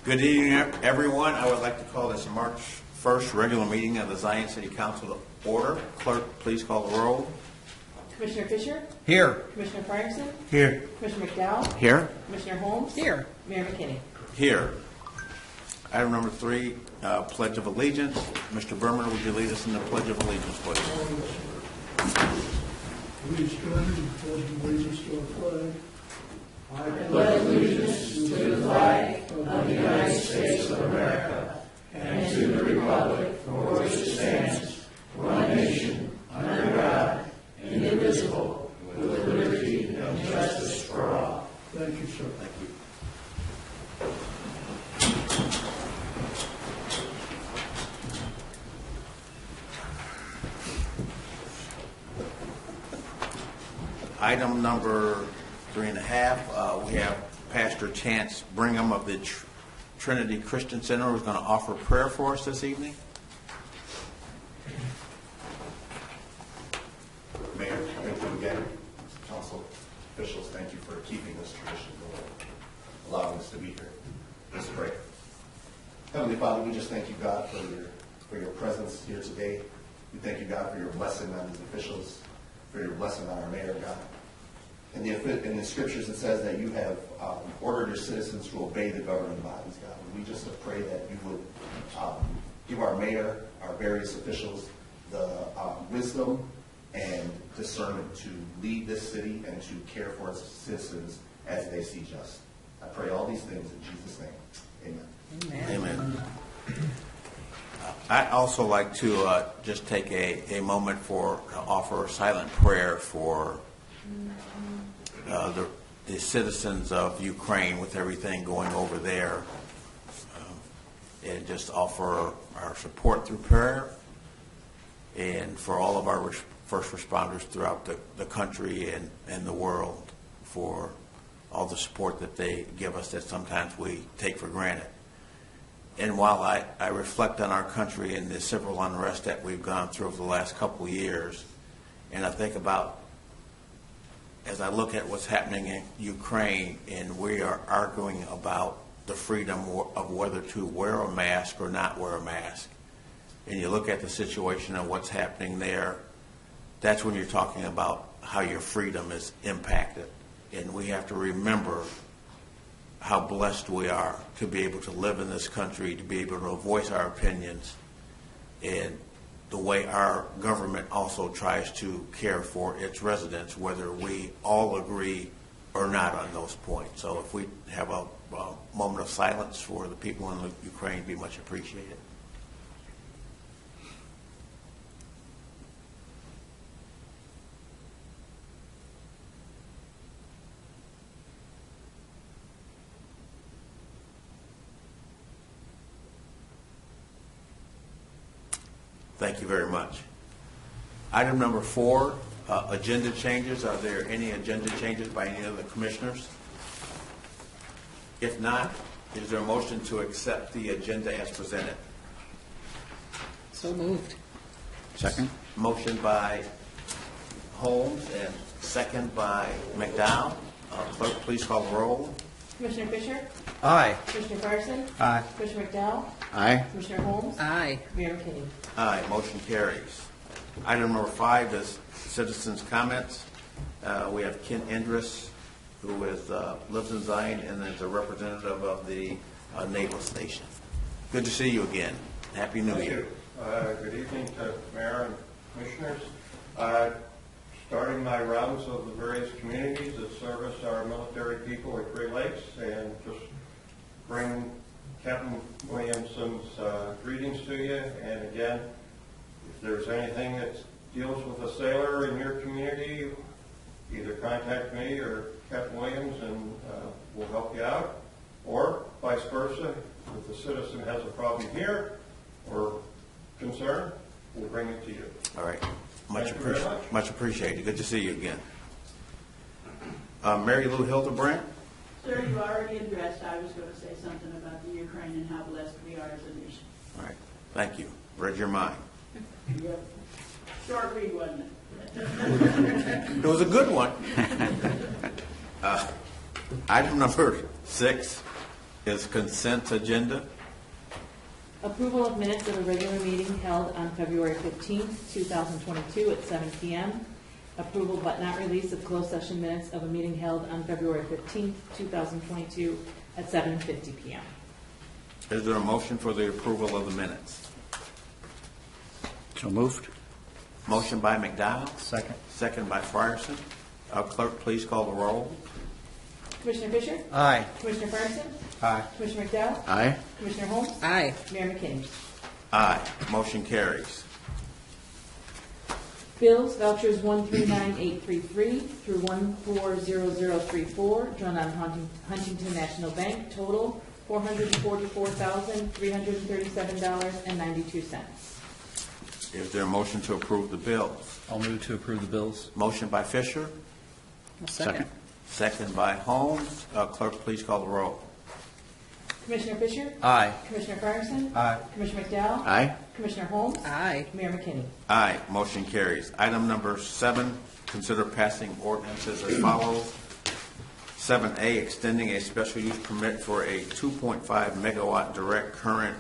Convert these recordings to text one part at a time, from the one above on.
Good evening, everyone. I would like to call this March 1st regular meeting of the Zion City Council to order. Clerk, please call the roll. Commissioner Fisher? Here. Commissioner Fryerson? Here. Commissioner McDowell? Here. Commissioner Holmes? Here. Mayor McKinney? Here. Item number 3, Pledge of Allegiance. Mr. Berman, would you lead us in the Pledge of Allegiance, please? Please join me in pledging allegiance to our flag. I pledge allegiance to the flag of the United States of America and to the republic for which it stands, one nation, under God, indivisible, with liberty and justice for all. Thank you, sir. Thank you. Item number 3.5, we have Pastor Chance Brigham of the Trinity Christian Center who's going to offer prayer for us this evening. Mayor, thank you again. Council officials, thank you for keeping this tradition going, allowing us to be here. Let's pray. Heavenly Father, we just thank you, God, for your presence here today. We thank you, God, for your blessing on these officials, for your blessing on our mayor, God. In the scriptures, it says that you have ordered your citizens to obey the governing bodies, God. And we just pray that you would give our mayor, our various officials, the wisdom and discernment to lead this city and to care for its citizens as they see just. I pray all these things in Jesus' name. Amen. Amen. I'd also like to just take a moment to offer a silent prayer for the citizens of Ukraine with everything going over there, and just offer our support through prayer, and for all of our first responders throughout the country and the world for all the support that they give us that sometimes we take for granted. And while I reflect on our country and the civil unrest that we've gone through over the last couple of years, and I think about, as I look at what's happening in Ukraine, and we are arguing about the freedom of whether to wear a mask or not wear a mask, and you look at the situation of what's happening there, that's when you're talking about how your freedom is impacted. And we have to remember how blessed we are to be able to live in this country, to be able to voice our opinions, and the way our government also tries to care for its residents, whether we all agree or not on those points. So if we have a moment of silence for the people in Ukraine, it'd be much appreciated. Thank you very much. Item number 4, agenda changes. Are there any agenda changes by any of the commissioners? If not, is there a motion to accept the agenda as presented? So moved. Second. Motion by Holmes and second by McDowell. Clerk, please call the roll. Commissioner Fisher? Aye. Commissioner Fryerson? Aye. Commissioner McDowell? Aye. Commissioner Holmes? Aye. Mayor McKinney? Aye, motion carries. Item number 5 is citizens' comments. We have Ken Endress, who lives in Zion and is a representative of the Naval Station. Good to see you again. Happy New Year. Good evening to Mayor and Commissioners. Starting my rounds of the various communities that service our military people at Great Lakes, and just bring Captain Williamson's greetings to you. And again, if there's anything that deals with a sailor in your community, either contact me or Captain Williams and we'll help you out. Or vice versa, if the citizen has a problem here or concern, we'll bring it to you. All right. Thank you very much. Much appreciated. Good to see you again. Mary Lou Hildebrandt. Sir, you already addressed, I was going to say something about the Ukraine and how blessed we are as a nation. All right. Thank you. Read your mind. Yep. Short read, wasn't it? It was a good one. Item number 6, is consent agenda. Approval of minutes of a regular meeting held on February 15th, 2022 at 7 p.m. Approval but not release of closed session minutes of a meeting held on February 15th, 2022 at 7:50 p.m. Is there a motion for the approval of the minutes? So moved. Motion by McDowell, Second. second by Frierson. Clerk, please call the roll. Commissioner Fisher? Aye. Commissioner Fryerson? Aye. Commissioner McDowell? Aye. Commissioner Holmes? Aye. Mayor McKinney? Aye. Motion carries. Bills, vouchers 139833 through 140034, drawn on Huntington National Bank, total $444,337.92. Is there a motion to approve the bills? I'll move to approve the bills. Motion by Fisher, Second. second by Holmes. Clerk, please call the roll. Commissioner Fisher? Aye. Commissioner Fryerson? Aye. Commissioner McDowell? Aye. Commissioner Holmes? Aye. Mayor McKinney? Aye. Motion carries. Item number 7, consider passing ordinances as follows. 7A, extending a special use permit for a 2.5 megawatt direct current,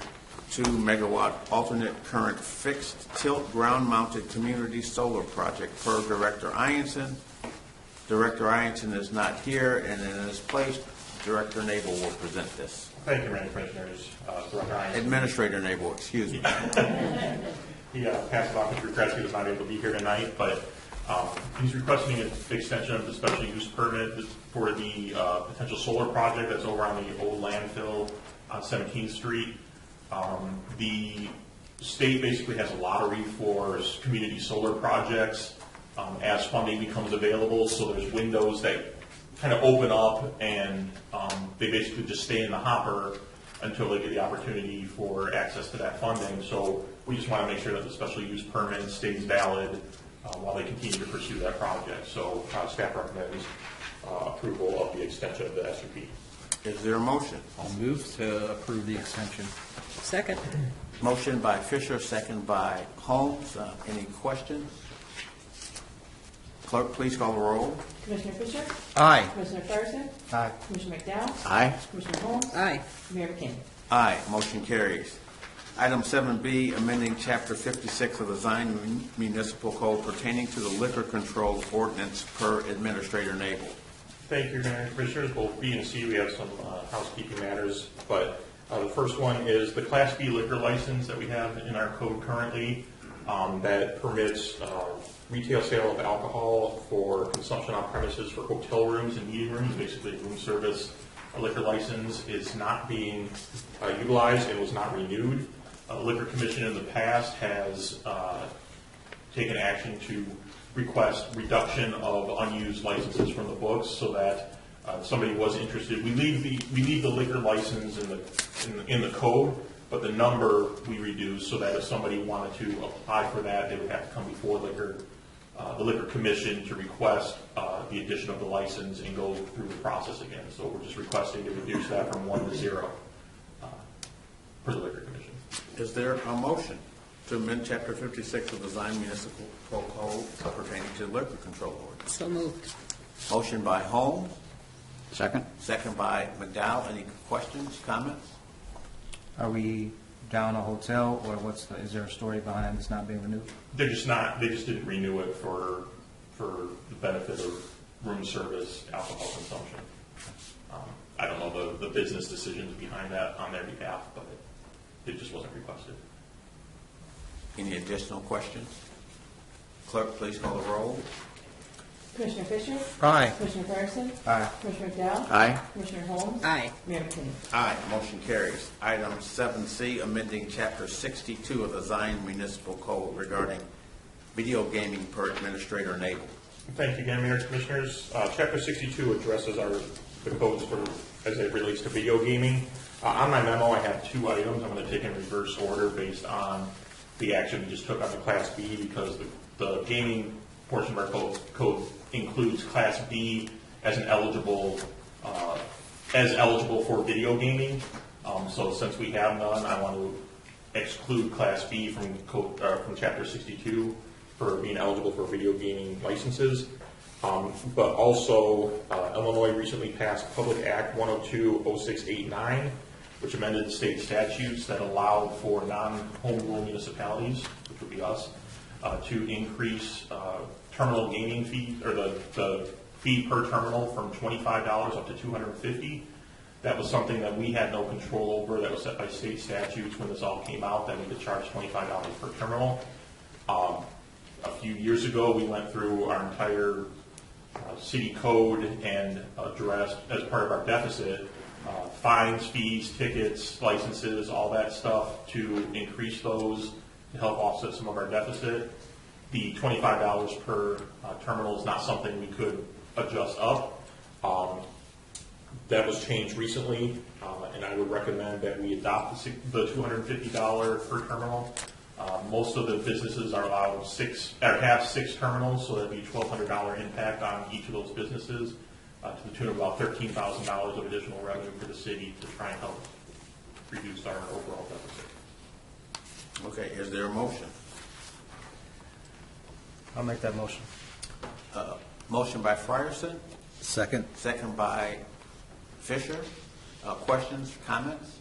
2 megawatt alternate current fixed tilt ground mounted community solar project per Director Ianson. Director Ianson is not here, and in his place, Director Nabel will present this. Thank you, Mayor Commissioners. Director Hines. Administrator Nabel, excuse me. He passed it off his regrets. He was not able to be here tonight, but he's requesting an extension of the special use permit for the potential solar project that's over on the old landfill on 17th Street. The state basically has a lottery for community solar projects as funding becomes available, so there's windows that kind of open up, and they basically just stay in the hopper until they get the opportunity for access to that funding. So we just want to make sure that the special use permit stays valid while they continue to pursue that project. So staff recommends approval of the extension of the SUP. Is there a motion? I'll move to approve the extension. Second. Motion by Fisher, second by Holmes. Any questions? Clerk, please call the roll. Commissioner Fisher? Aye. Commissioner Fryerson? Aye. Commissioner McDowell? Aye. Commissioner Holmes? Aye. Mayor McKinney? Aye. Motion carries. Item 7B, amending Chapter 56 of the Zion Municipal Code pertaining to the liquor control ordinance per Administrator Nabel. Thank you, Mayor and Commissioners. Both B and C, we have some housekeeping matters, but the first one is the Class B liquor license that we have in our code currently that permits retail sale of alcohol for consumption on premises for hotel rooms and meeting rooms, basically room service. A liquor license is not being utilized and was not renewed. Liquor Commission in the past has taken action to request reduction of unused licenses from the books so that somebody was interested. We leave the liquor license in the code, but the number we reduce so that if somebody wanted to apply for that, they would have to come before the Liquor Commission to request the addition of the license and go through the process again. So we're just requesting to reduce that from 1 to 0 for the Liquor Commission. Is there a motion to amend Chapter 56 of the Zion Municipal Code pertaining to liquor control ordinance? So moved. Motion by Holmes, Second. second by McDowell. Any questions, comments? Are we down a hotel, or is there a story behind it's not being renewed? They just didn't renew it for the benefit of room service alcohol consumption. I don't know the business decisions behind that on their behalf, but it just wasn't requested. Any additional questions? Clerk, please call the roll. Commissioner Fisher? Aye. Commissioner Fryerson? Aye. Commissioner McDowell? Aye. Commissioner Holmes? Aye. Mayor McKinney? Aye. Motion carries. Item 7C, amending Chapter 62 of the Zion Municipal Code regarding video gaming per Administrator Nabel. Thank you again, Mayor and Commissioners. Chapter 62 addresses the codes as it relates to video gaming. On my memo, I have 2 items I'm going to take in reverse order based on the action we just took on the Class B, because the gaming portion of our code includes Class B as eligible for video gaming. So since we have none, I want to exclude Class B from Chapter 62 for being eligible for video gaming licenses. But also, Illinois recently passed Public Act 102-0689, which amended the state statutes that allowed for non-home rule municipalities, which would be us, to increase terminal gaming fees, or the fee per terminal from $25 up to $250. That was something that we had no control over. That was set by state statutes when this all came out, that we could charge $25 per terminal. A few years ago, we went through our entire city code and addressed, as part of our deficit, fines, fees, tickets, licenses, all that stuff to increase those to help offset some of our deficit. The $25 per terminal is not something we could adjust up. That was changed recently, and I would recommend that we adopt the $250 per terminal. Most of the businesses are allowed have six terminals, so that'd be $1,200 impact on each of those businesses, to the tune of about $13,000 of additional revenue for the city to try and help reduce our overall deficit. Okay, is there a motion? I'll make that motion. Motion by Frierson, Second. second by Fisher. Questions, comments?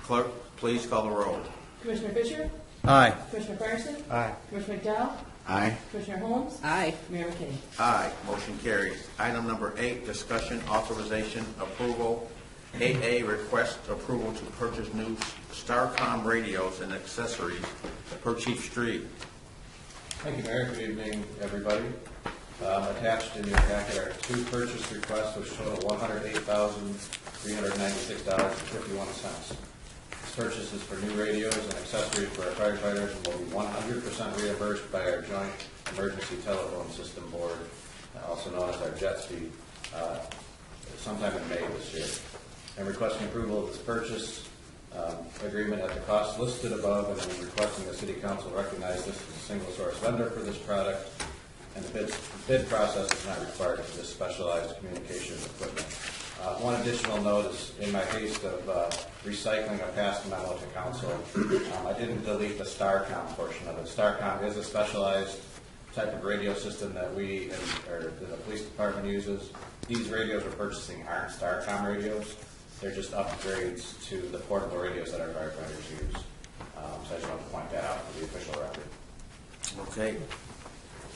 Clerk, please call the roll. Commissioner Fisher? Aye. Commissioner Fryerson? Aye. Commissioner McDowell? Aye. Commissioner Holmes? Aye. Mayor McKinney? Aye, motion carries. Item number 8, discussion, authorization, approval. 8A, request approval to purchase new Starcom radios and accessories per Chief Street. Thank you, Mayor. Good evening, everybody. Attached in your packet are two purchase requests which total $108,396.51. This purchase is for new radios and accessories for our firefighters and will be 100% reimbursed by our Joint Emergency Telephone System Board, also known as our JETSB, sometime in May this year. I'm requesting approval of this purchase agreement at the cost listed above, and I'm requesting the City Council recognize this as a single source vendor for this product, and the bid process is not required for this specialized communications equipment. One additional note is, in my haste of recycling a past memo to Council, I didn't delete the Starcom portion of it. Starcom is a specialized type of radio system that the police department uses. These radios we're purchasing aren't Starcom radios. They're just upgrades to the portable radios that our firefighters use. So I just want to point that out for the official record. Okay.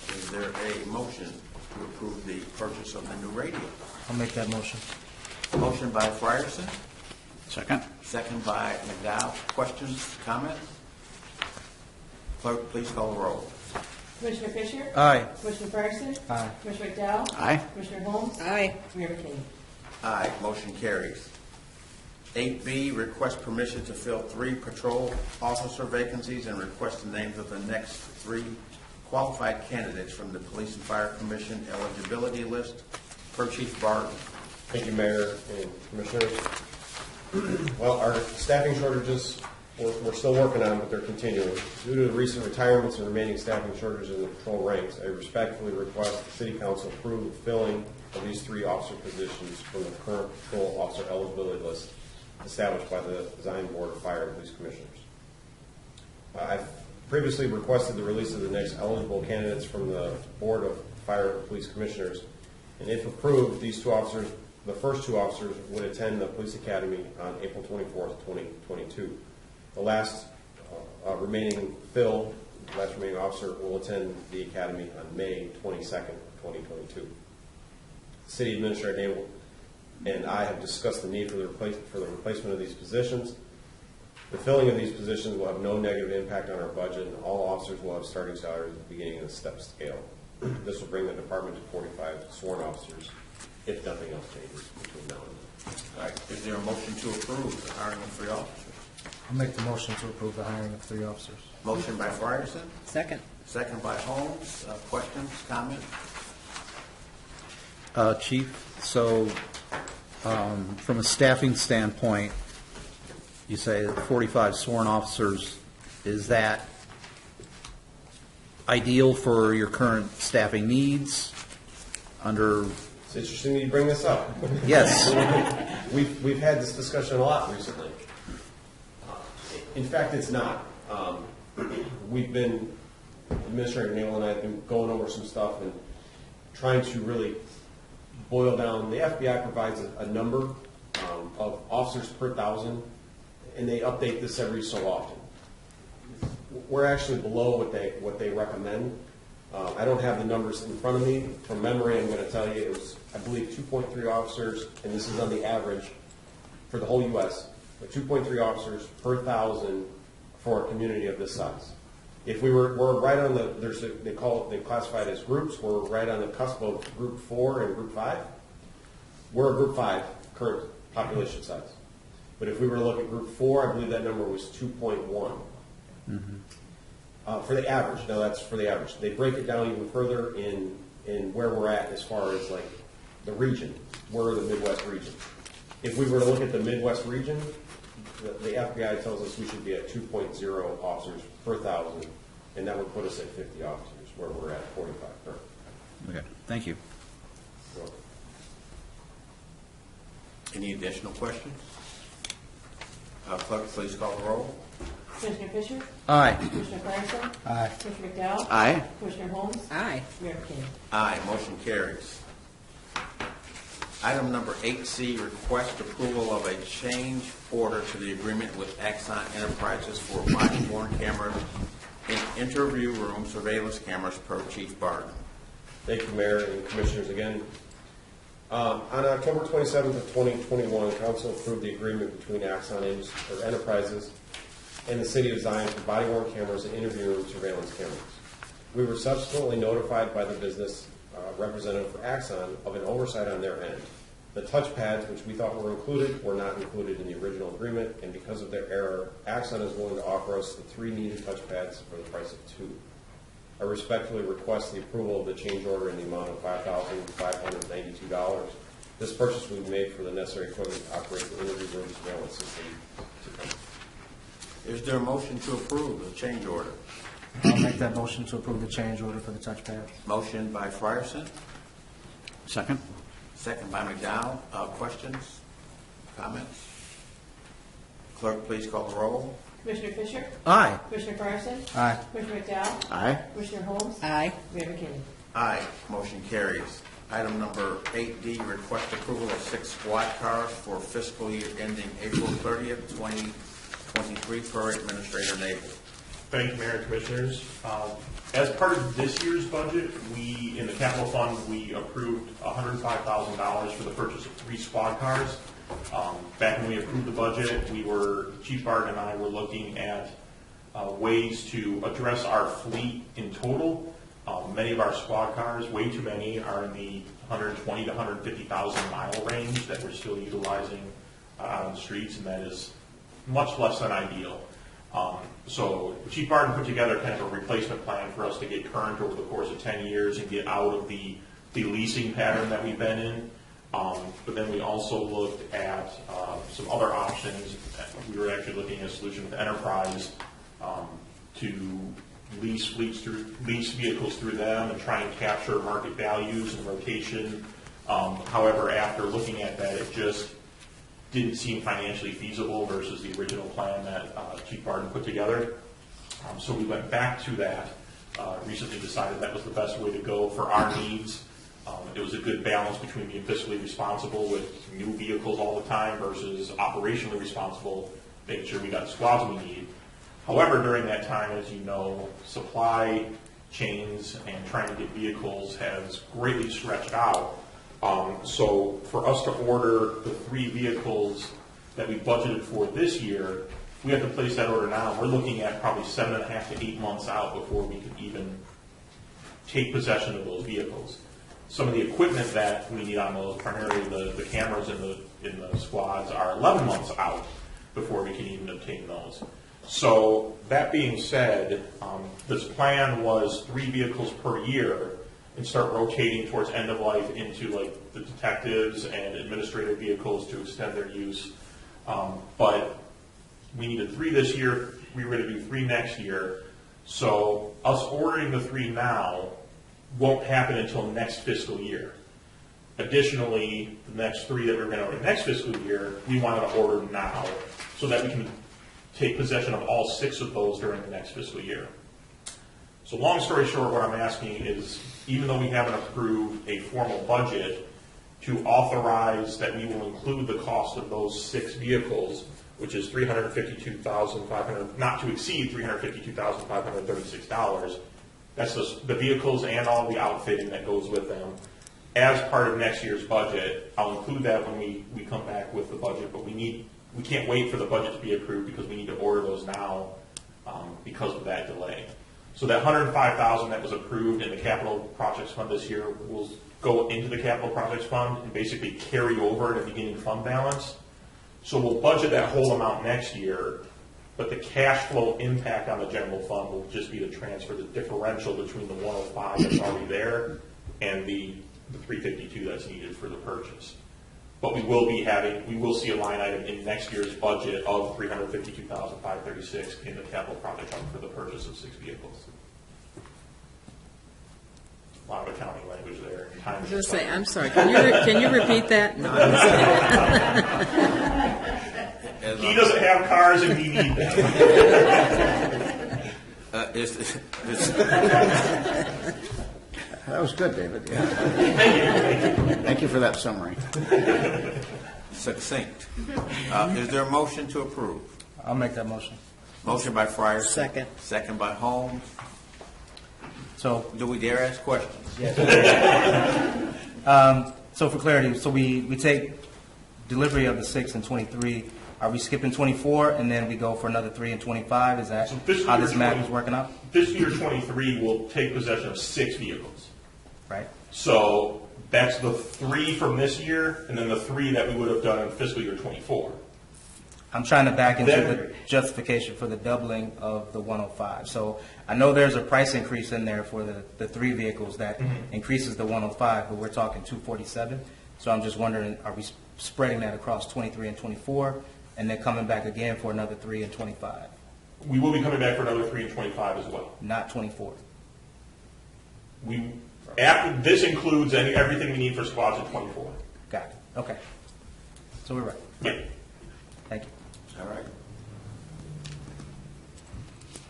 Is there a motion to approve the purchase of the new radio? I'll make that motion. Motion by Frierson, Second. second by McDowell. Questions, comments? Clerk, please call the roll. Commissioner Fisher? Aye. Commissioner Fryerson? Aye. Commissioner McDowell? Aye. Commissioner Holmes? Aye. Mayor McKinney? Aye, motion carries. 8B, request permission to fill 3 patrol officer vacancies and request the names of the next 3 qualified candidates from the Police and Fire Commission eligibility list per Chief Barton. Thank you, Mayor and Commissioners. Well, our staffing shortages, we're still working on, but they're continuing. Due to the recent retirements and remaining staffing shortages in the patrol ranks, I respectfully request the City Council approve the filling of these 3 officer positions from the current patrol officer eligibility list established by the Design Board of Fire and Police Commissioners. I've previously requested the release of the next eligible candidates from the Board of Fire and Police Commissioners, and if approved, these 2 officers, the first 2 officers, would attend the Police Academy on April 24th, 2022. The last remaining officer will attend the Academy on May 22nd, 2022. The City Administrator and I have discussed the need for the replacement of these positions. The filling of these positions will have no negative impact on our budget, and all officers will have starting salaries at the beginning of the step scale. This will bring the department to 45 sworn officers, if nothing else changes between now and then. All right, is there a motion to approve the hiring of 3 officers? I'll make the motion to approve the hiring of 3 officers. Motion by Frierson, Second. second by Holmes. Questions, comments? Chief, so from a staffing standpoint, you say that 45 sworn officers, is that ideal for your current staffing needs under? It's interesting that you bring this up. Yes. We've had this discussion a lot recently. In fact, it's not. We've been Administrator Nail and I have been going over some stuff and trying to really boil down. The FBI provides a number of officers per 1,000, and they update this every so often. We're actually below what they recommend. I don't have the numbers in front of me. From memory, I'm going to tell you it was, I believe, 2.3 officers, and this is on the average for the whole U.S., but 2.3 officers per 1,000 for a community of this size. If we're right on the, they classify it as groups, we're right on the cusp of group 4 and group 5. We're a group 5 current population size. But if we were to look at group 4, I believe that number was 2.1. For the average. Now that's for the average. They break it down even further in where we're at as far as like the region. We're the Midwest region. If we were to look at the Midwest region, the FBI tells us we should be at 2.0 officers per 1,000, and that would put us at 50 officers, where we're at 45 currently. Okay, thank you. Any additional questions? Clerk, please call the roll. Commissioner Fisher? Aye. Commissioner Fryerson? Aye. Commissioner McDowell? Aye. Commissioner Holmes? Aye. Mayor McKinney? Aye, motion carries. Item number 8C, request approval of a change order to the agreement with Axon Enterprises for body-worn cameras in interview room surveillance cameras per Chief Barton. Thank you, Mayor and Commissioners, again. On October 27th of 2021, Council approved the agreement between Axon Enterprises and the City of Zion for body-worn cameras and interview room surveillance cameras. We were subsequently notified by the business representative for Axon of an oversight on their end. The touchpads, which we thought were included, were not included in the original agreement, and because of their error, Axon is willing to offer us the 3 needed touchpads for the price of 2. I respectfully request the approval of the change order in the amount of $5,592. This purchase will be made for the necessary equipment to operate the interview room surveillance system. Is there a motion to approve the change order? I'll make that motion to approve the change order for the touchpad. Motion by Frierson, Second? second by McDowell. Questions? Comments? Clerk, please call the roll. Commissioner Fisher? Aye. Commissioner Fryerson? Aye. Commissioner McDowell? Aye. Commissioner Holmes? Aye. Mayor McKinney? Aye, motion carries. Item number 8D, request approval of 6 squad cars for fiscal year ending April 30th, 2023 per Administrator Nabel. Thank you, Mayor and Commissioners. As part of this year's budget, we, in the capital fund, we approved $105,000 for the purchase of 3 squad cars. Back when we approved the budget, Chief Barton and I were looking at ways to address our fleet in total. Many of our squad cars, way too many, are in the 120 to 150,000 mile range that we're still utilizing on the streets, and that is much less than ideal. So Chief Barton put together kind of a replacement plan for us to get current over the course of 10 years and get out of the leasing pattern that we've been in. But then we also looked at some other options. We were actually looking at a solution with Enterprise to lease vehicles through them and try and capture market values and rotation. However, after looking at that, it just didn't seem financially feasible versus the original plan that Chief Barton put together. So we went back to that, recently decided that was the best way to go for our needs. It was a good balance between being fiscally responsible with new vehicles all the time versus operationally responsible, making sure we got the squads we need. However, during that time, as you know, supply chains and trying to get vehicles has greatly stretched out. So for us to order the 3 vehicles that we budgeted for this year, we have to place that order now. We're looking at probably 7.5 to 8 months out before we can even take possession of those vehicles. Some of the equipment that we need on those, primarily the cameras in the squads, are 11 months out before we can even obtain those. So that being said, this plan was 3 vehicles per year and start rotating towards end of life into like the detectives and administrative vehicles to extend their use. But we needed 3 this year. We were going to do 3 next year. So us ordering the 3 now won't happen until next fiscal year. Additionally, the next 3 that we're going to order next fiscal year, we wanted to order now so that we can take possession of all 6 of those during the next fiscal year. So long story short, what I'm asking is, even though we haven't approved a formal budget, to authorize that we will include the cost of those 6 vehicles, which is $352,500, not to exceed $352,536. That's the vehicles and all the outfitting that goes with them. As part of next year's budget, I'll include that when we come back with the budget, but we can't wait for the budget to be approved because we need to order those now because of that delay. So that $105,000 that was approved in the capital projects fund this year will go into the capital projects fund and basically carry over the beginning fund balance. So we'll budget that whole amount next year, but the cash flow impact on the general fund will just be to transfer the differential between the 105 that's already there and the 352 that's needed for the purchase. But we will see a line item in next year's budget of $352,536 in the capital project fund for the purchase of 6 vehicles. A lot of accounting language there. I was going to say, I'm sorry, can you repeat that? No, I'm just He doesn't have cars and he needs them. That was good, David. Yeah. Thank you for that summary. Succinct. Is there a motion to approve? I'll make that motion. Motion by Fryer. Second. Second by Holmes. So, Do we dare ask questions? so for clarity, so we take delivery of the 6 and 23. Are we skipping 24 and then we go for another 3 and 25? Is that how this math is working out? Fiscal year 23 will take possession of 6 vehicles. Right. So that's the 3 from this year, and then the 3 that we would have done in fiscal year 24. I'm trying to back into the justification for the doubling of the 105. So I know there's a price increase in there for the 3 vehicles that increases the 105, but we're talking 247. So I'm just wondering, are we spreading that across 23 and 24, and then coming back again for another 3 and 25? We will be coming back for another 3 and 25 as well. Not 24. This includes everything we need for squads in 24. Got it. Okay. So we're right. Yeah. Thank you. All right.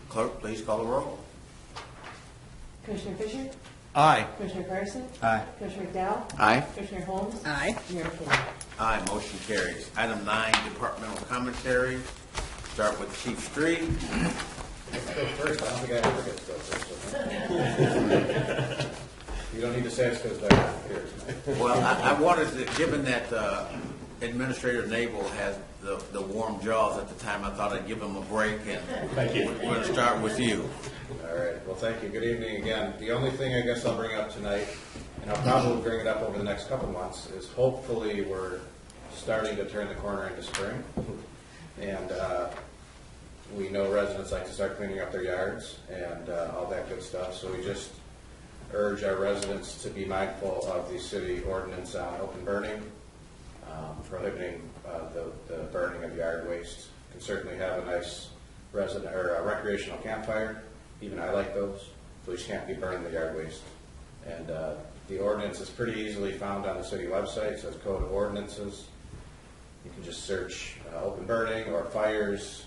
Clerk, please call the roll. Commissioner Fisher? Aye. Commissioner Carson? Aye. Commissioner McDowell? Aye. Commissioner Holmes? Aye. Mayor King? Aye, motion carries. Item 9, departmental commentary. Start with Chief Street. Let's go first. I don't think I ever get to go first. You don't need to say it's because they're not here tonight. Well, I wanted to, given that Administrator Nabel has the warm jaws at the time, I thought I'd give him a break, and Thank you. we're going to start with you. All right. Well, thank you. Good evening again. The only thing I guess I'll bring up tonight, and I'll probably bring it up over the next couple months, is hopefully we're starting to turn the corner into spring. And we know residents like to start cleaning up their yards and all that good stuff. So we just urge our residents to be mindful of the city ordinance on open burning, prohibiting the burning of yard waste. You can certainly have a nice resident or a recreational campfire. Even I like those. Please can't be burning the yard waste. And the ordinance is pretty easily found on the city website. It says Code of Ordinances. You can just search open burning or fires,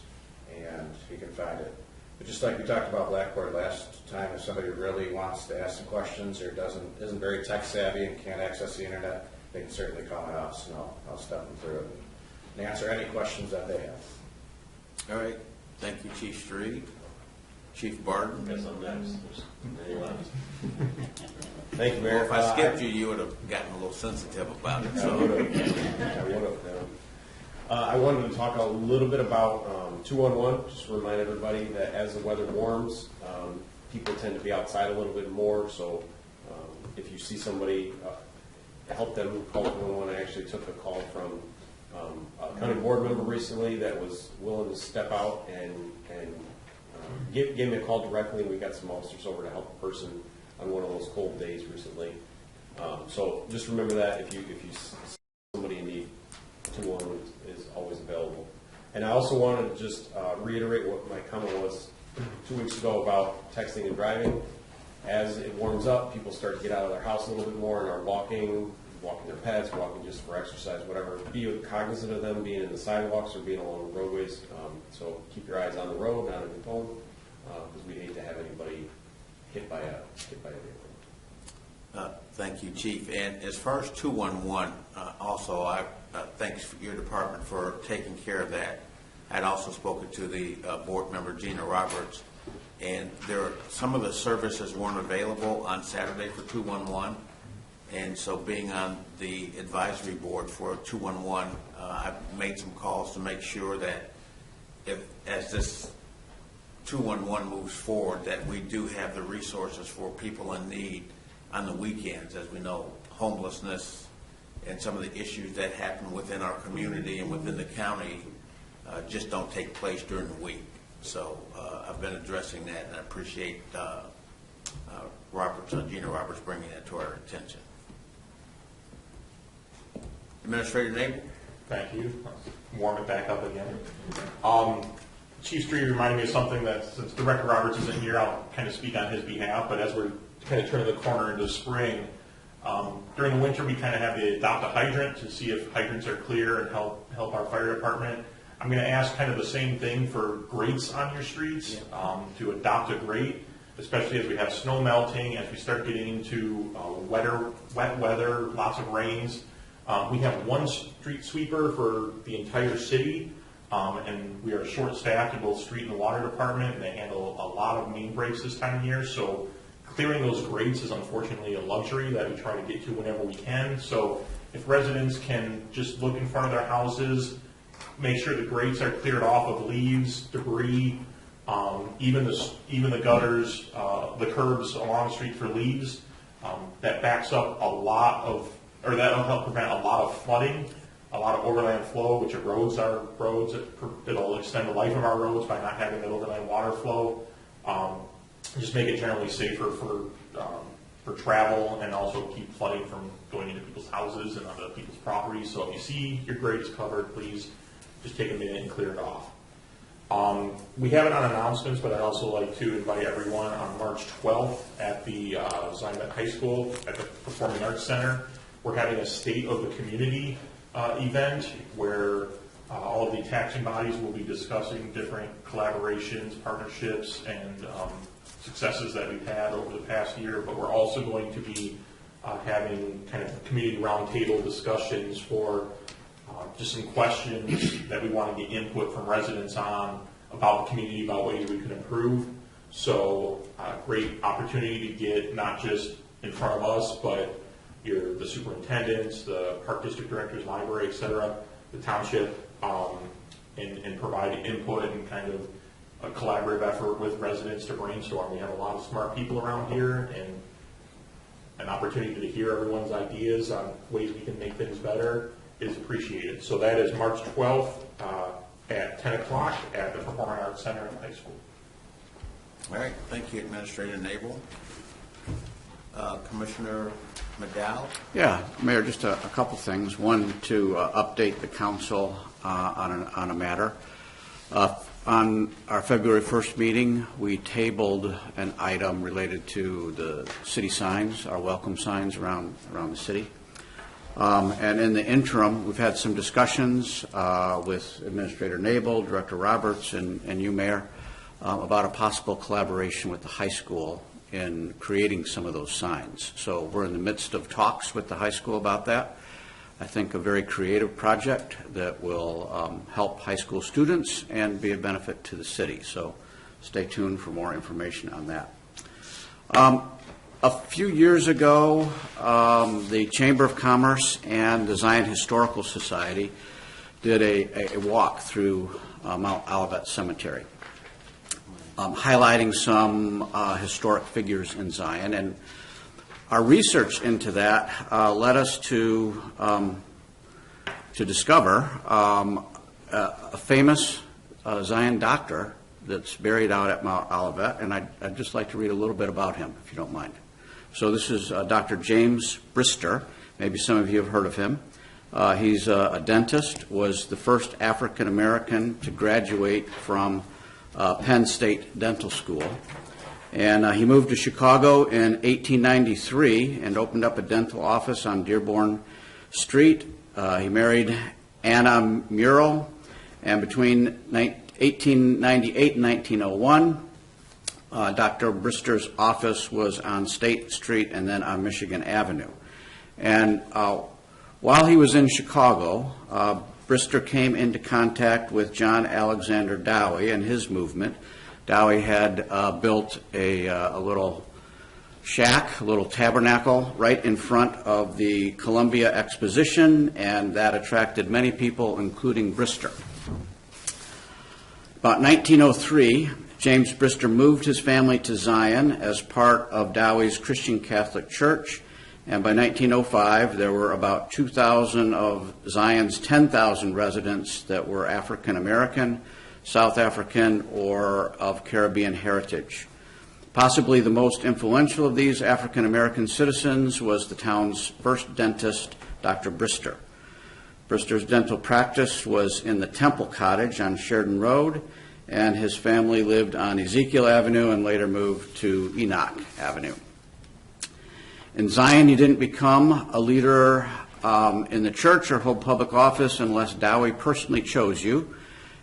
and you can find it. But just like we talked about Blackboard last time, if somebody really wants to ask some questions or isn't very tech savvy and can't access the internet, they can certainly call my office, and I'll step them through it and answer any questions that they have. All right. Thank you, Chief Street. Chief Barton. Guess I'm next. Thank you, Mayor. Well, if I skipped you, you would have gotten a little sensitive about it. I So. would have. I wanted to talk a little bit about 211, just to remind everybody that as the weather warms, people tend to be outside a little bit more. So if you see somebody, help them call 211. I actually took a call from a county board member recently that was willing to step out and gave me a call directly. We got some officers over to help a person on one of those cold days recently. So just remember that if you see somebody in need, 211 is always available. And I also wanted to just reiterate what my comment was 2 weeks ago about texting and driving. As it warms up, people start to get out of their house a little bit more and are walking their pets, walking just for exercise, whatever. Be cognizant of them being in the sidewalks or being along the roadways. So keep your eyes on the road, not on your phone, because we hate to have anybody Thank you, Chief. And as far as 211, also, I thanks for your department for taking care of that. I'd also spoken to the board member, Gina Roberts, and some of the services weren't available on Saturday for 211. And so being on the advisory board for 211, I've made some calls to make sure that as this 211 moves forward, that we do have the resources for people in need on the weekends. As we know, homelessness and some of the issues that happen within our community and within the county just don't take place during the week. So I've been addressing that, and I appreciate Gina Roberts bringing that to our attention. Administrator Nabel. Thank you. Warm it back up again. Chief Street reminded me of something that, since Director Roberts isn't here, I'll kind of speak on his behalf, but as we're kind of turning the corner into spring, during the winter we kind of have to adopt a hydrant to see if hydrants are clear and help our fire department. I'm going to ask kind of the same thing for grates on your streets, to adopt a grate, especially as we have snow melting, as we start getting into wet weather, lots of rains. We have one street sweeper for the entire city, and we are short-staffed in both street and the water department, and they handle a lot of main breaks this time of year. So clearing those grates is unfortunately a luxury that we try to get to whenever we can. So if residents can just look in front of their houses, make sure the grates are cleared off of leaves, debris, even the gutters, the curbs along the street for leaves, that backs up that'll help prevent a lot of flooding, a lot of overland flow, which erodes our roads. It'll extend the life of our roads by not having that overland water flow. Just make it generally safer for travel, and also keep flooding from going into people's houses and onto people's properties. So if you see your grate is covered, please just take a minute and clear it off. We have it on announcements, but I'd also like to invite everyone on March 12th at the Zion High School at the Performing Arts Center. We're having a State of the Community event where all of the taxing bodies will be discussing different collaborations, partnerships, and successes that we've had over the past year. But we're also going to be having kind of community roundtable discussions for just some questions that we want to get input from residents on about the community, about ways we can improve. So great opportunity to get not just in front of us, but the superintendents, the park district directors, library, et cetera, the township, and provide input and kind of a collaborative effort with residents to brainstorm. We have a lot of smart people around here, and an opportunity to hear everyone's ideas on ways we can make things better is appreciated. So that is March 12th at 10 o'clock at the Performing Arts Center at the high school. All right. Thank you, Administrator Nabel. Commissioner McDowell? Yeah, Mayor, just a couple things. One, to update the council on a matter. On our February 1st meeting, we tabled an item related to the city signs, our welcome signs around the city. And in the interim, we've had some discussions with Administrator Nabel, Director Roberts, and you, Mayor, about a possible collaboration with the high school in creating some of those signs. So we're in the midst of talks with the high school about that. I think a very creative project that will help high school students and be a benefit to the city. So stay tuned for more information on that. A few years ago, the Chamber of Commerce and the Zion Historical Society did a walk through Mount Olivet Cemetery, highlighting some historic figures in Zion. And our research into that led us to discover a famous Zion doctor that's buried out at Mount Olivet, and I'd just like to read a little bit about him, if you don't mind. So this is Dr. James Brister. Maybe some of you have heard of him. He's a dentist, was the first African American to graduate from Penn State Dental School. And he moved to Chicago in 1893 and opened up a dental office on Dearborn Street. He married Anna Murrell, and between 1898 and 1901, Dr. Brister's office was on State Street and then on Michigan Avenue. And while he was in Chicago, Brister came into contact with John Alexander Dowie and his movement. Dowie had built a little shack, a little tabernacle right in front of the Columbia Exposition, and that attracted many people, including Brister. About 1903, James Brister moved his family to Zion as part of Dowie's Christian Catholic Church, and by 1905, there were about 2,000 of Zion's 10,000 residents that were African American, South African, or of Caribbean heritage. Possibly the most influential of these African American citizens was the town's first dentist, Dr. Brister. Brister's dental practice was in the Temple Cottage on Sheridan Road, and his family lived on Ezekiel Avenue and later moved to Enoch Avenue. In Zion, you didn't become a leader in the church or hold public office unless Dowie personally chose you.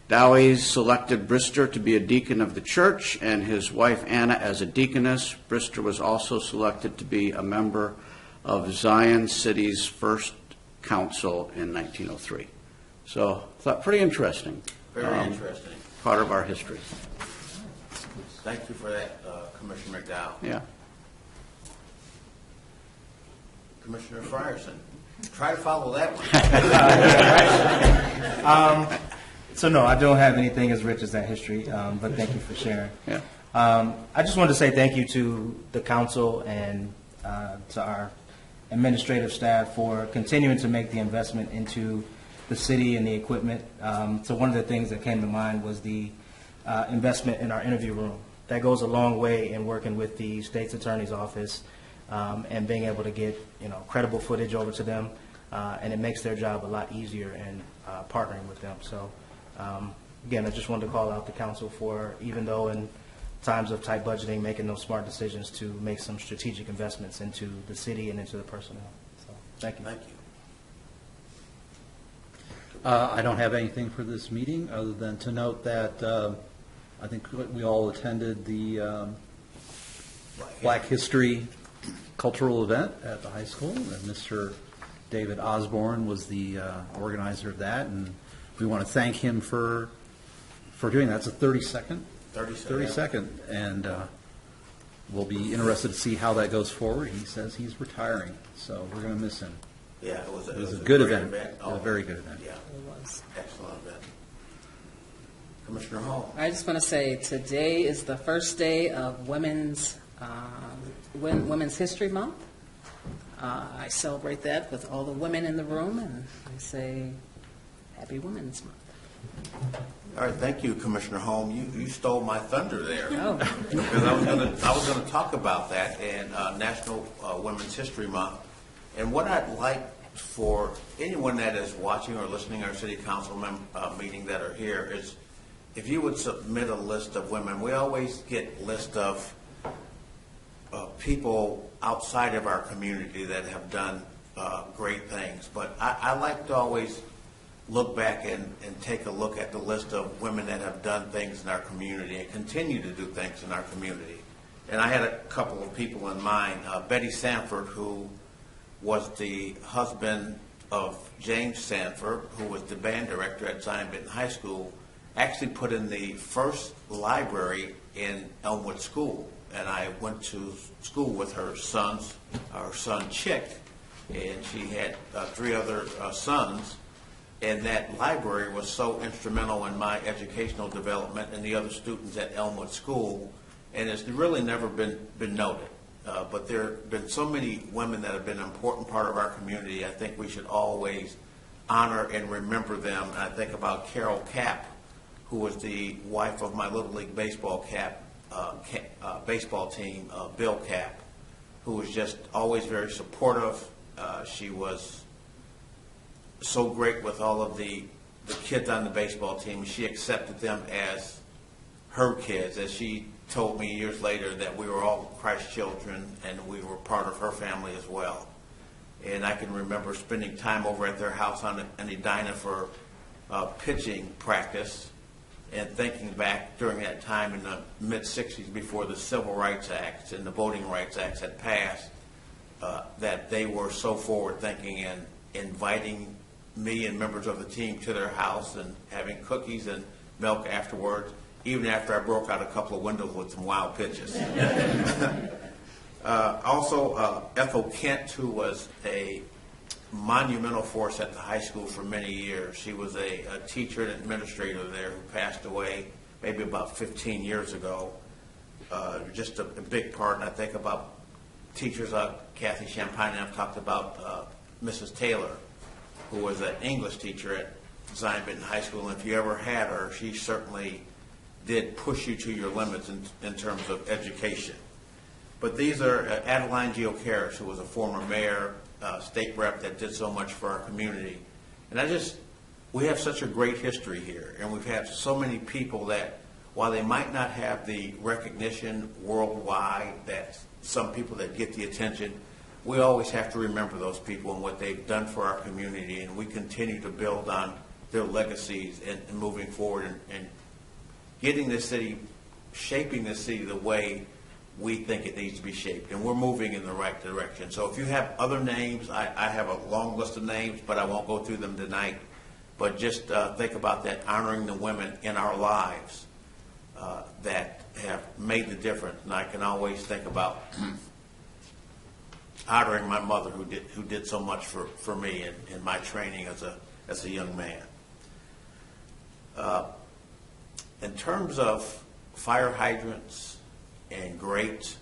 Dowie selected Brister to be a deacon of the church and his wife Anna as a deaconess. Brister was also selected to be a member of Zion City's first council in 1903. So I thought pretty interesting. Very interesting. Part of our history. Thank you for that, Commissioner McDowell. Yeah. Commissioner Frierson, try to follow that one. So no, I don't have anything as rich as that history, but thank you for sharing. Yeah. I just wanted to say thank you to the council and to our administrative staff for continuing to make the investment into the city and the equipment. So one of the things that came to mind was the investment in our interview room. That goes a long way in working with the state's attorney's office and being able to get credible footage over to them, and it makes their job a lot easier in partnering with them. So again, I just wanted to call out the council for, even though in times of tight budgeting, making those smart decisions to make some strategic investments into the city and into the personnel. So thank you. Thank you. I don't have anything for this meeting other than to note that I think we all attended the Black History cultural event at the high school, and Mr. David Osborne was the organizer of that, and we want to thank him for doing that. It's a 30-second. 30 second, and we'll be interested to see how that goes forward. He says he's retiring, so we're going to miss him. Yeah, it was a good great event. It was a very good event. Yeah, it was. Excellent event. Commissioner Hall. I just want to say today is the first day of Women's History Month. I celebrate that with all the women in the room, and I say Happy Women's Month. All right, thank you, Commissioner Holm. You stole my thunder there. Oh. Because I was going to talk about that in National Women's History Month. And what I'd like for anyone that is watching or listening to our city council meeting that are here is if you would submit a list of women. We always get list of people outside of our community that have done great things. But I like to always look back and take a look at the list of women that have done things in our community and continue to do things in our community. And I had a couple of people in mind. Betty Sanford, who was the husband of James Sanford, who was the band director at Zion Benton High School, actually put in the first library in Elmwood School. And I went to school with her son Chick, and she had 3 other sons. And that library was so instrumental in my educational development and the other students at Elmwood School, and it's really never been noted. But there have been so many women that have been an important part of our community. I think we should always honor and remember them. And I think about Carol Capp, who was the wife of my Little League baseball baseball team, Bill Capp, who was just always very supportive. She was so great with all of the kids on the baseball team. She accepted them as her kids, as she told me years later that we were all Christ's children and we were part of her family as well. And I can remember spending time over at their house on Edina for pitching practice. and thinking back during that time in the mid-'60s before the Civil Rights Acts and the Voting Rights Acts had passed, that they were so forward-thinking and inviting me and members of the team to their house and having cookies and milk afterwards, even after I broke out a couple of windows with some wild pitches. Also, Ethel Kent, who was a monumental force at the high school for many years. She was a teacher and administrator there who passed away maybe about 15 years ago. Just a big part, and I think about teachers, Kathy Champagne, and I've talked about Mrs. Taylor, who was an English teacher at Zion Benton High School, and if you ever had her, she certainly did push you to your limits in terms of education. But these are Adeline Geocaris, who was a former mayor, state rep that did so much for our community. And we have such a great history here, and we've had so many people that, while they might not have the recognition worldwide that some people that get the attention, we always have to remember those people and what they've done for our community, and we continue to build on their legacies and moving forward and getting this city, shaping this city the way we think it needs to be shaped, and we're moving in the right direction. So if you have other names, I have a long list of names, but I won't go through them tonight. But just think about that, honoring the women in our lives that have made the difference. And I can always think about honoring my mother, who did so much for me in my training as a young man. In terms of fire hydrants and grates,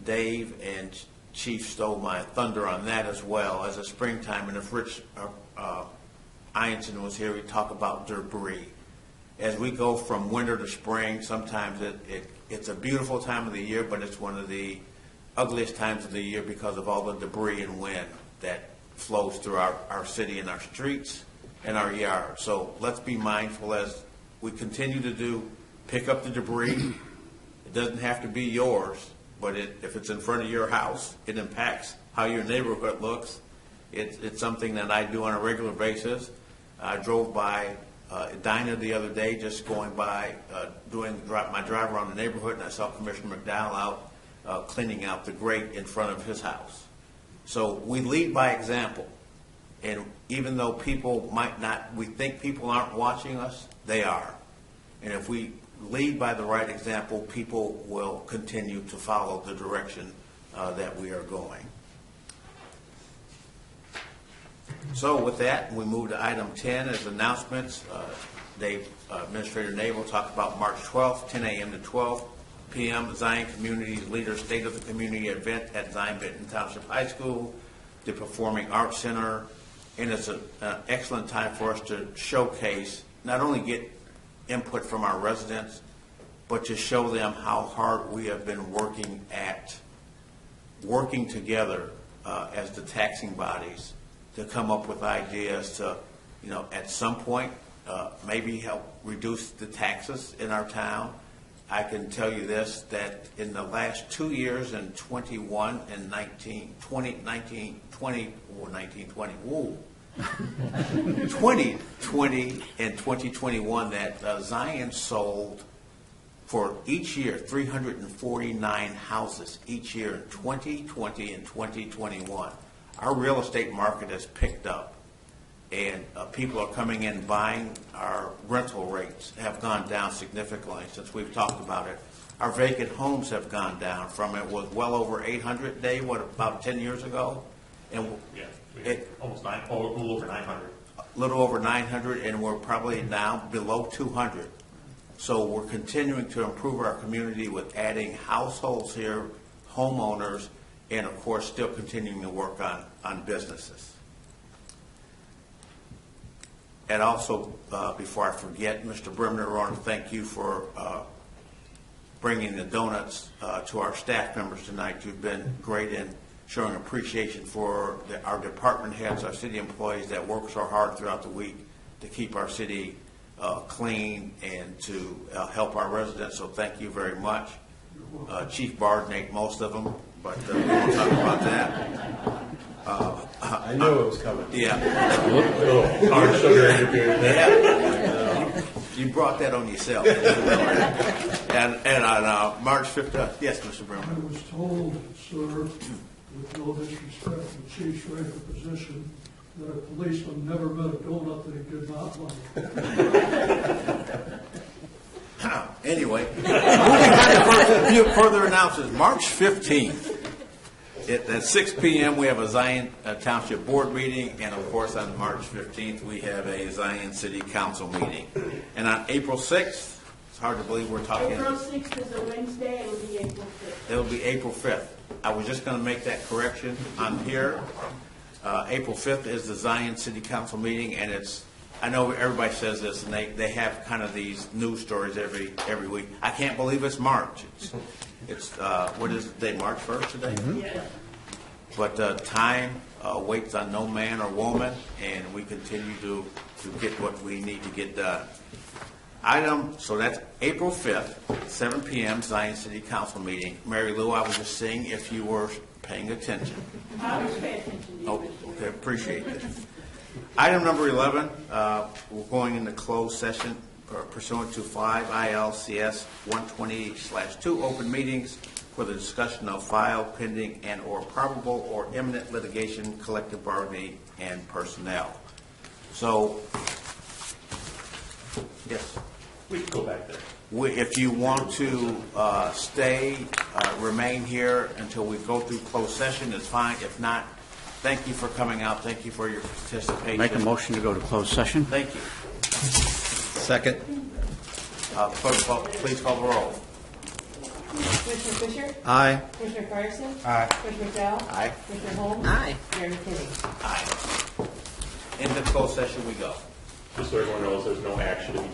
Dave and Chief stole my thunder on that as well. As a springtime, and if Rich Ianson was here, we'd talk about debris. As we go from winter to spring, sometimes it's a beautiful time of the year, but it's one of the ugliest times of the year because of all the debris and wind that flows through our city and our streets and our yards. So let's be mindful as we continue to pick up the debris. It doesn't have to be yours, but if it's in front of your house, it impacts how your neighborhood looks. It's something that I do on a regular basis. I drove by Dinah the other day, just going by, doing my drive around the neighborhood, and I saw Commissioner McDowell out cleaning out the grate in front of his house. So we lead by example. And even though people might not, we think people aren't watching us, they are. And if we lead by the right example, people will continue to follow the direction that we are going. So with that, we move to item 10 as announcements. Administrator Nave will talk about March 12th, 10 a.m. to 12 p.m. Zion Community's Leader State of the Community event at Zion Benton Township High School, the Performing Arts Center, and it's an excellent time for us to showcase, not only get input from our residents, but to show them how hard we have been working together as the taxing bodies to come up with ideas to, at some point, maybe help reduce the taxes in our town. I can tell you this, that in the last 2 years, in 21 and 2020, and 2021, that Zion sold for each year 349 houses each year in 2020 and 2021. Our real estate market has picked up, and people are coming in buying. Our rental rates have gone down significantly since we've talked about it. Our vacant homes have gone down from it was well over 800, Dave, about 10 years ago? And almost a little over 900. A little over 900, and we're probably now below 200. So we're continuing to improve our community with adding households here, homeowners, and of course still continuing to work on businesses. And also, before I forget, Mr. Brimner, I want to thank you for bringing the donuts to our staff members tonight. You've been great in showing appreciation for our department heads, our city employees that work so hard throughout the week to keep our city clean and to help our residents. So thank you very much. Chief Barden ate most of them, but we won't talk about that. I knew it was coming. Yeah. Hard sugar interview. You brought that on yourself. And on March 5th, yes, Mr. I Berman. was told, sir, with no disrespect to the chief's rank or position, that a policeman never met a donut that he did not like. Anyway, moving on to further announcements. March 15th, at 6 p.m., we have a Zion Township Board meeting, and of course, on March 15th, we have a Zion City Council meeting. And on April 6th, it's hard to believe we're talking. April 6th is a Wednesday, it will be April 5th. It'll be April 5th. I was just going to make that correction on here. April 5th is the Zion City Council meeting, and I know everybody says this, and they have kind of these news stories every week. I can't believe it's March. It's what is the day, March 1st today? Mm-hmm. Yeah. But time waits on no man or woman, and we continue to get what we need to get done. So that's April 5th, 7 p.m., Zion City Council meeting. Mary Lou, I was just seeing if you were paying attention. I always pay attention to you. Oh, okay, appreciate it. Item number 11, we're going into closed session pursuant to 5 ILCS 120/2 open meetings for the discussion of file pending and or probable or imminent litigation, collective bargaining, and personnel. So, yes. We can go back there. If you want to stay, remain here until we go through closed session, it's fine. If not, thank you for coming out. Thank you for your participation. Make a motion to go to closed session. Thank you. Second. Clerk, please call the roll. Commissioner Fisher? Aye. Commissioner Fryerson? Aye. Commissioner McDowell? Aye. Commissioner Holmes? Aye. Mayor McKinney? Aye. Into closed session we go. Just so everyone knows, there's no action to be taken.